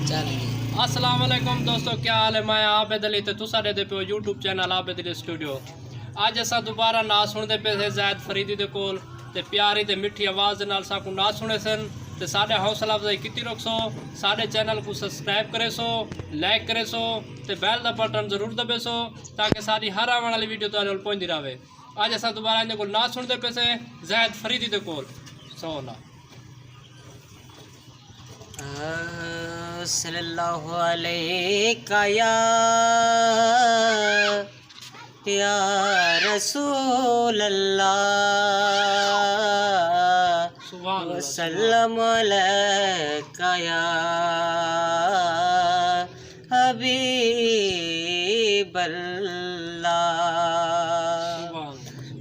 अस्सलाम वालेकुम दोस्तों, क्या हाल है। मैं आबिद अली ते तुसा दे पे YouTube channel Abid Ali studio. अज असा दोबारा नाच सुनते पे थे ज़ैद फरीदी दे कोल ते प्यारी ते मिठी आवाज़ दे नाल साकू नाच सुने सन ते साडे हौसला अफजाई की रखसो। साडे चैनल को सब्सक्राइब करे सो, लाइक करे सो ते बैल दा बटन जरूर दबे सो ताकि सारी हर आने वाली वीडियो तुहाडे कोल पहुंचती रहे। अज असा दोबारा इन्हें कोल नाच सुनते पे से ज़ैद फरीदी दे कोल। सोना सल्लल्लाहु अलैका या रसूल अल्लाह वसल्लम अलैका या हबीब अल्लाह।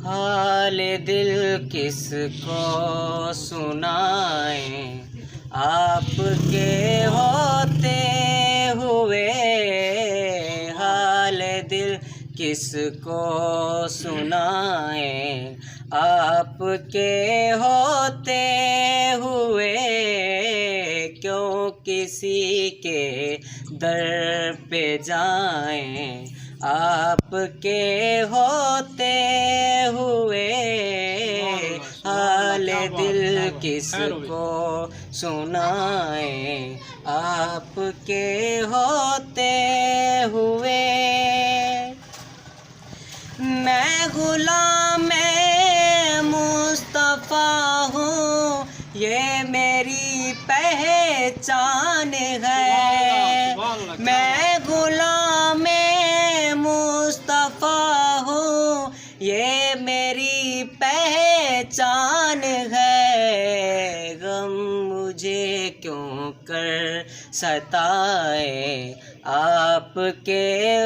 हाल दिल किसको सुनाए आपके होते हुए, हाल दिल किसको सुनाए आपके होते हुए। क्यों किसी के दर पे जाएं आपके होते हुए, हाल दिल किसको सुनाए आपके होते हुए। मैं गुलाम मुस्तफ़ा हूँ, ये मेरी पहचान है। मैं गुलाम मुस्तफ़ा हूँ, ये मेरी पहचान है। गम मुझे क्यों कर सताए आपके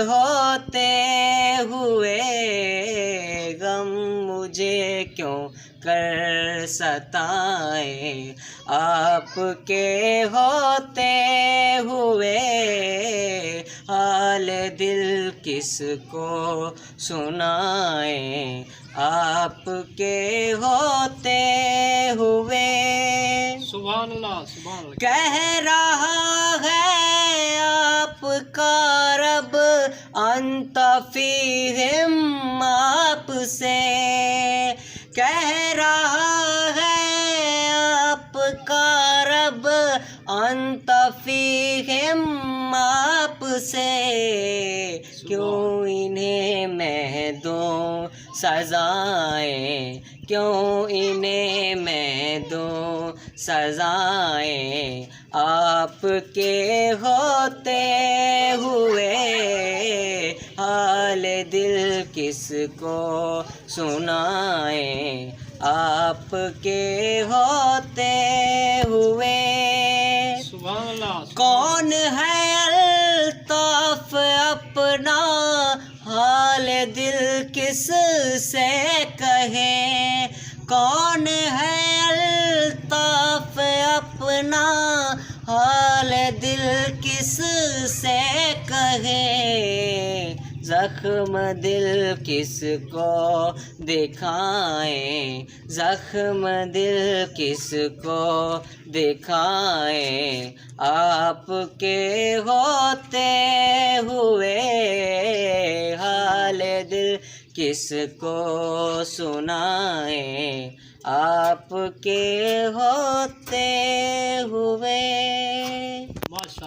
होते हुए, गम मुझे क्यों कर सताए आपके होते हुए। हाल दिल किसको सुनाए आपके होते हुए। सुभान अल्लाह, सुभान अल्लाह। कह रहा है आपका रब अंत फीहिम आपसे, कह रहा है आपका रब अंत फीहिम आपसे। क्यों इन्हें मैं दूं सजाएं, क्यों इन्हें मैं दूं सजाएं आपके होते हुए। हाल दिल किसको सुनाए आपके होते हुए। कौन है अल्ताफ अपना हाल दिल किस से कहे, कौन है अल्ताफ अपना हाल दिल किस से कहे। जख्म दिल किसको दिखाएं, जख्म दिल किसको दिखाएं आपके होते हुए। हाल दिल किसको सुनाएं आपके होते